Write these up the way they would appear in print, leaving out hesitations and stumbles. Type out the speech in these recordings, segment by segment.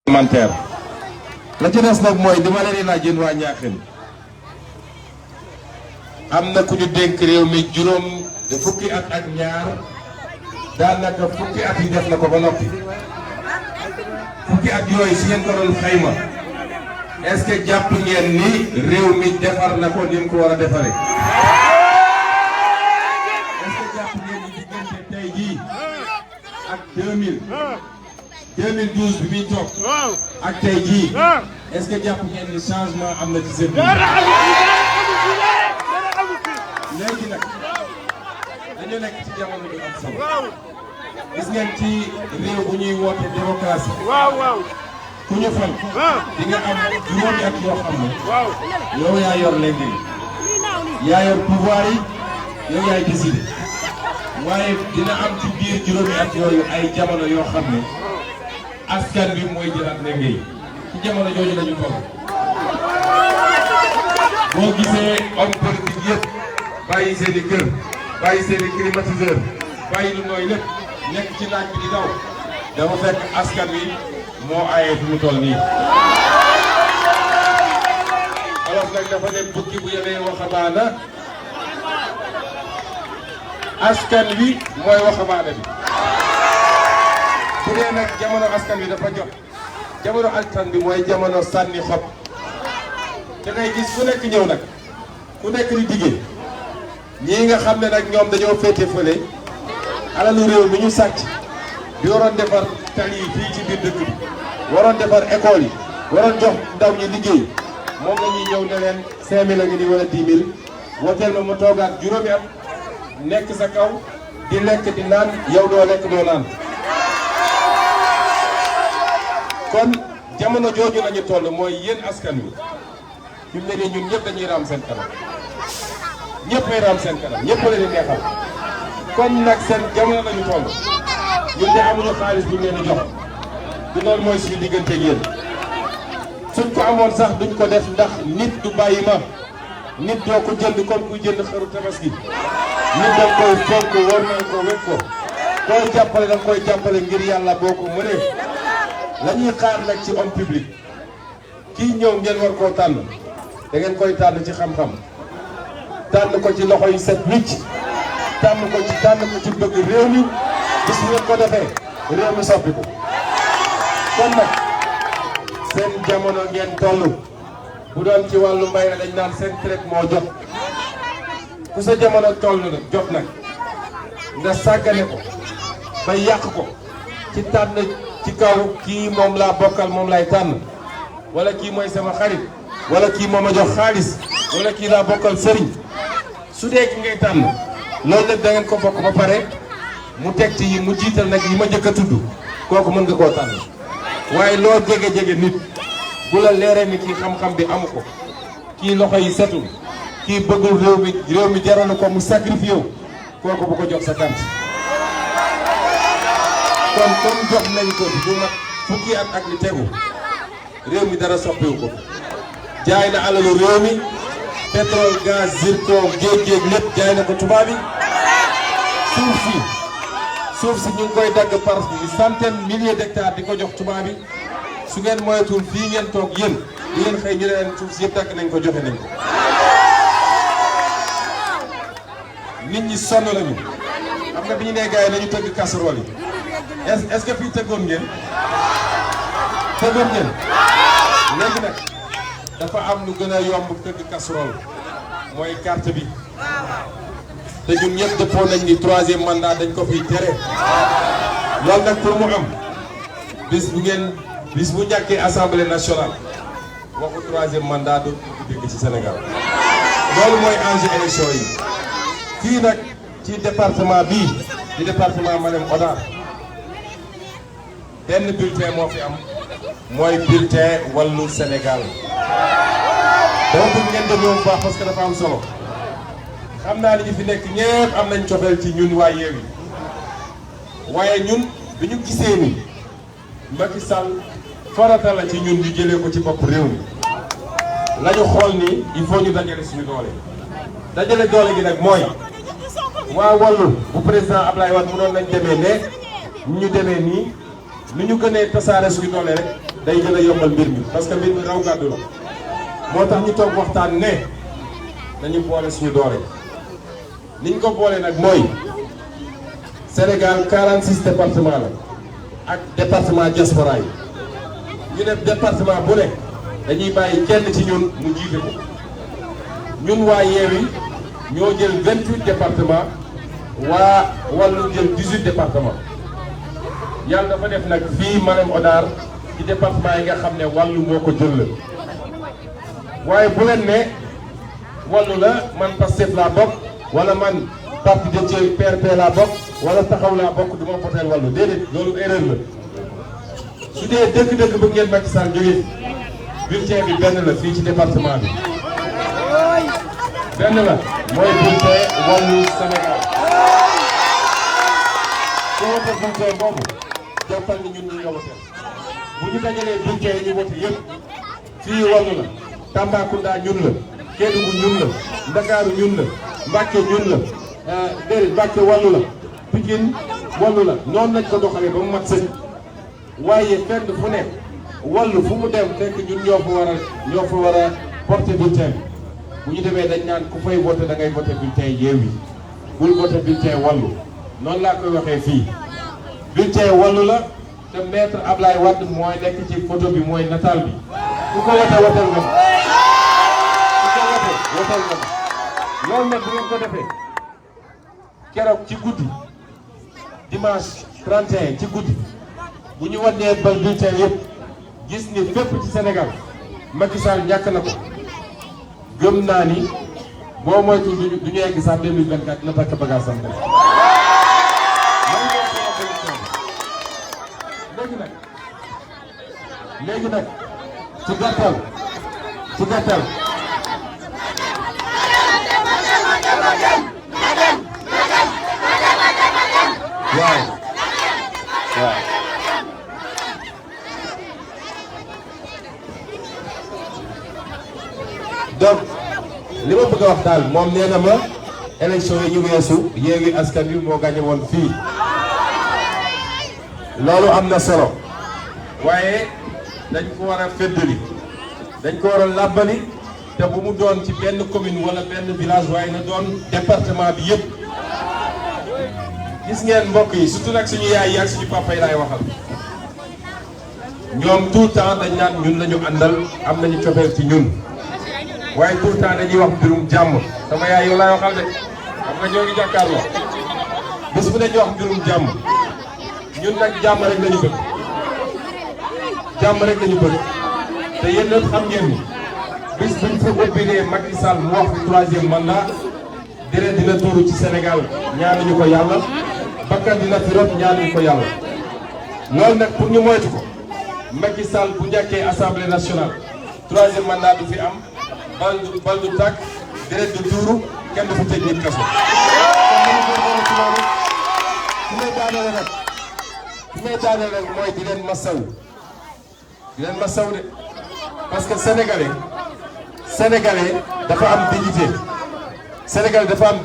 parlementaire la ci des nag mooy dama leen di laaj yéen waa Ñaaxeen am na ku ñu dénk réew mi juróom de fukki at ak ñaar daanaka fukki at yi def na ko ba noppi fukki at yooyu si ngeen ko doon xayma est-ce que jàpp ngeen ni réew mi defar na ko ni mu ko war a defaree est-ce que jàpp ngeen ni diggante tey jii ak 2012 bi muy toog ak tey jii est-ce que jàpp ngeen ni changement am na ci seen léegi nag dañu nekk ci jamono bi am solo gis ngeen ci réew bu ñuy woote démocratie ku ñu fal di nga am juróomi at yoo xam ne yow yaa yor léegi yaa yor pouvoir yi yow yaay décider waaye dina am ci biir juróomi at yooyu ay jamono yoo xam ne askan bi mooy jëlaat léegi ci jamono jooju lañu toll boo gisee homme politique yëpp bàyyi seen i kër bàyyi seen i climatiseur bàyyi lu nooy lépp nekk ci naaj bi di daw dafa fekk askan wi moo aaye fi mu toll nii. Wolof nag dafa ne bukki bu yemee waxambaana askan wi mooy waxambaana bi bu dee nag jamono askan wi dafa jot jamono askan bi mooy jamono sànni xob te ngay gis ku nekk ñëw nag ku nekk di diggee ñii nga xam ne nag ñoom dañoo féete fële alalu réew mi ñu sàcc bi waroon defar tali yi fii ci biir dëkk bi waroon defar école yi waroon jox ndaw ñi liggéey moom la ñuy ñëw ne leen 5000 a ngi nii wala 10 000 woteel ma toogaat juróomi at nekk sa kaw di lekk di naan yow doo lekk doo naan. kon jamono jooju lañu toll mooy yéen askan wi ñu ne nii ñun ñëpp dañuy raam seen kanam ñëpp ay raam seen kanam ñëpp la di neexal kon nag seen jamono lañu toll ñun de amuñu xaalis bu ñu leen di jox du loolu mooy suñu diggante ak yéen suñ ko amoon sax duñ ko def ndax nit du bàyyi ma nit doo ko jënd comme kuy jënd xaru tabaski nit da nga koy fonk war nañ ko wekk ko koy jàppale da nga koy jàppale ngir yàlla boo ko mënee la ñuy xaar nag ci homme public kii ñëw ngeen war koo tànn da ngeen koy tànn ci xam-xam tànn ko ci loxo yi set wicc tànn ko ci bëgg réew mi bis ngeen ko defee réew mi soppi ko kon nag seen jamono ngeen toll bu doon ci wàllu mbay la dañ naan seen traite moo jot ku sa jamono toll nag jot nag nga sàggane ko ba yàq ko ci tànn ci kaw kii moom laa bokkal moom lay tànn wala kii mooy sama xarit wala kii moom a jox xaalis wala kii laa bokkal sëriñ su dee ki ngay tànn loolu nag da ngeen ko bokk ba pare mu teg ci yi mu jiital nag yi ma njëkk a tudd kooku mën nga koo tànn waaye loo jege nit bu la leeree ni kii xam-xam bi amu ko kii loxo yi setul kii bëggul réew mi jaralu ko mu sacrifié wu kooku bu ko jox sa carte kon comme jox nañ ko du mat fukki at ak li tegu réew mi dara soppiwu ko jaay na alalu réew mi pétrole gaz zircon géej lépp jaay na ko tubaab yi suuf si ñu ngi koy dagg par centaine milliers d'hectares di ko jox tubaab yi su ngeen moytuwul fii ngeen toog yéen di ngeen xëy ñu ne leen suuf si yëpp dagg nañ ko joxe nañ ko nit ñi sonn lañu xam nga bi ñu nee gars yi nañu tëgg casserole yi est-ce que fii tëggoon ngeen léegi nag dafa am lu gën a yomb tëgg casserole mooy carte bi te ñun ñëpp dëppoo nañ ni 3e mandat dañ ko fiy tere loolu nag pour mu am bis bu ñàkkee assemblée nationale waxu 3e mandat dootu ko dégg ci Sénégal loolu mooy enjeu élection yi fii nag ci département bii di département Malem Hodar benn bulletin moo fi am mooy bulletin Wallu Sénégal dama bëgg ngeen déglu bu baax parce que dafa am solo xam naa li ñu fi nekk ñëpp am nañ cofeel ci ñun waa Yewwi waaye ñun bi ñu gisee ni Macky Sall farata la ci ñun ñu jëlee ko ci bopp réew mi la ñu xool ni il faut ñu dajale suñu doole dajale doole gi nag mooy waa Wallu bu président Ablaye Wade mënoon nañ demee ne ñu demee nii nu ñu gënee tasaare suñu doole rek day gën a yombal mbir mi parce que mbir mi raw gàddu la moo tax ñu toog waxtaan ne dañu boole suñu doole niñ ko boole nag mooy Sénégal 46 département la ak département diaspora yi ñu ne département bu ne dañuy bàyyi kenn ci ñun mu jiite ko ñun waa Yewwi ñoo jël 28 département waa Wallu jël 18 département yàlla dafa def nag fii Malem Hodar ci département yi nga xam ne Wallu moo ko jël la waaye bu leen ne Wallu la man Pastef laa bokk wala man parti de ci PRP laa bokk wala taxaw laa bokk du ma voteel Wallu déedéet loolu erreur la su dee dëgg-dëgg bëgg ngeen Macky Sall jógee bulletin bi benn la fii ci département bi benn la mooy bulletin Wallu Sénégal soo wote bulletin boobu jàppal ni ñun ñi nga woteel bu ñu dajalee bulletin yi ñu wote yëpp fii Wallu la Tambacounda ñun la Kédougou ñun la Ndakaaru ñun la Mbacké ñun la déedéet Mbacké Wallu la Pikine Wallu la noonu lañ ko doxalee ba mu mat sëñ waaye fenn fu ne Wallu fu mu dem fekk ñun ñoo fa war a porter bulletin bu ñu demee dañ naan ku fay voté da ngay voté bulletin Yewwi bul voté bulletin Wallu noonu laa koy waxee fii bulletin Wallu la te maître Ablaye Wade mooy nekk ci photo bi mooy nataal bi ku ko wote wotel nga wotal nga loolu nag bu ngeen ko defee keroog ci guddi dimanche 31 ci guddi bu ñu wàññee ba bulletin yëpp gis ni fépp ci Sénégal Macky Sall ñàkk na ko gëm naa ni boo moytu du ñu egg sax 2024 na takk bagage am léegi nag ci gàttal waaw donc li ma bëgg a wax daal moom nee na ma élection yi ñu weesu Yewwi Askan Wi moo gagné woon fii loolu am na solo waaye dañ ko war a feddali dañ ko war a làbbali te bu mu doon ci benn commune wala benn village waaye na doon département bi yëpp gis ngeen mbokk yi surtout nag suñu yaay yi ak suñu papa yi laay waxal ñoom tout le temps dañ naan ñun lañu àndal am nañu cofeel ci ñun waaye tout le temps dañuy wax mbirum jàmm sama yaay yow laay waxal de xam nga ñoo ngi jàkkaarloo bés bu ne ñu wax mbirum jàmm ñun nag jàmm rek lañu bëgg jàmm rek lañu bëgg te yéen ñëpp xam ngeen ni bis buñ fa ubbilee Macky Sall mu wax fi 3e mandat deret dina tuuru ci Sénégal ñaanuñu ko yàlla bakkan dina fi rot ñaanuñu ko yàlla loolu nag pour ñu moytu ko Macky Sall bu njëkkee assemblée nationale 3e mandat du fi am bal du tàkk deret du tuuru kenn du fi tëj nit kaso. fi may daaneel rek mooy di leen masaw de parce que sénégalais dafa am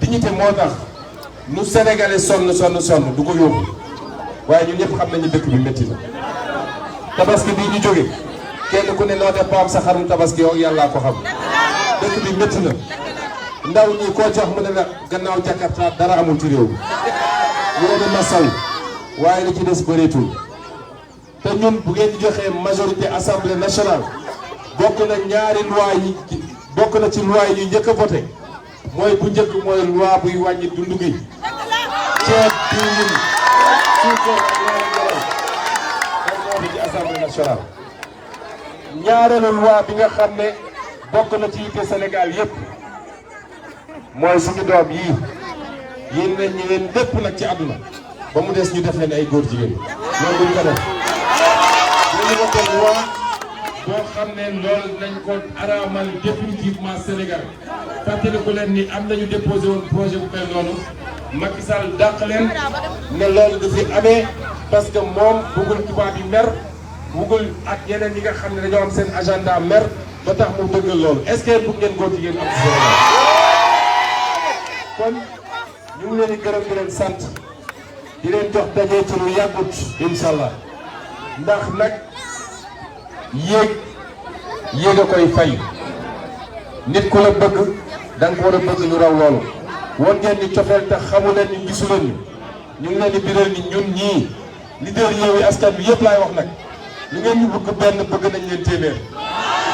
dignité moo tax nu sénégalais sonn du ko yóbbu waaye ñun ñëpp xam nañu dëkk bi métti na tabaski bii ñu jóge kenn ku ne noo def ba am sa xarum tabaski yow yàllaa ko xam dëkk bi métti na ndaw ñi koo jox mu ne la gannaaw Jakarta dara amul ci réew mi ñu ne masaw waaye li ci des bëreetul te ñun bu ngeen joxee majorité assemblée nationale bokk na ci loi yi ñu njëkk a voté mooy bu njëkk mooy loi buy wàññi dundu gi ceeb diwlin suukar ak ci assemblée nationale. ñaareelu loi bi nga xam ne bokk na ci yitte Sénégal yépp mooy suñu doom yii yéen nañ ñu leen lépp nag ci àdduna ba mu des ñu def leen ay góor jigéen loolu duñ ko def ñu voté loi boo xam ne loolu nañ ko araamal définitivement Sénégal fàttali ko leen ni am nañu déposé woon projet bu mel noonu Macky Sall dàq leen ne loolu du fi amee parce que moom bëggul tubaab yi mer bëggul ak yeneen yi nga xam ne dañoo am seen agenda mer ba tax mu dëggal loolu est-ce que bëgg ngeen góor jigéen am ci Sénégal kon ñu ngi leen di gërëm di leen sant di leen jox daje ci lu yàggut incha allah ndax nag yéeg a koy fay nit ku la bëgg da nga ko war a bëgg lu raw loolu. woon ngeen ni cofeel te xamu leen ni gisu leen ñu ngi leen di biral ni ñun ñii leader Yewwi Askan Wi yëpp laay wax nag lu ngeen ñu bëgg benn bëgg nañ leen téeméer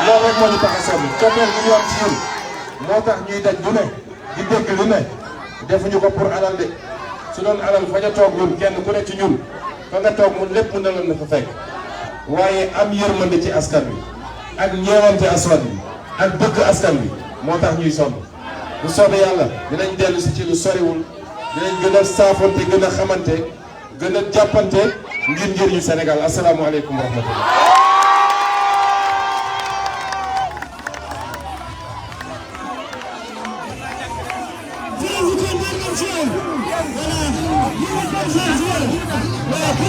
loolu rek moo ñu tax a sonn cofeel gi ñu am ci yéen moo tax ñuy daj lu ne di dégg lu ne defuñu ko pour alal de su doon alal fa ñu toog ñun kenn ku ne ci ñun fa nga toog mun lépp mën na leen fa fekk waaye am yërmande ci askan wi ak ñeewante askan wi ak bëgg askan wi moo tax ñuy sonn bu soobee yàlla dinañ dellu si ci lu soriwul dinañ gën a saafonte gën a xamante gën a jàppante ngir njëriñu Sénégal asalaamualeykum wa rahmatullah. Voilà.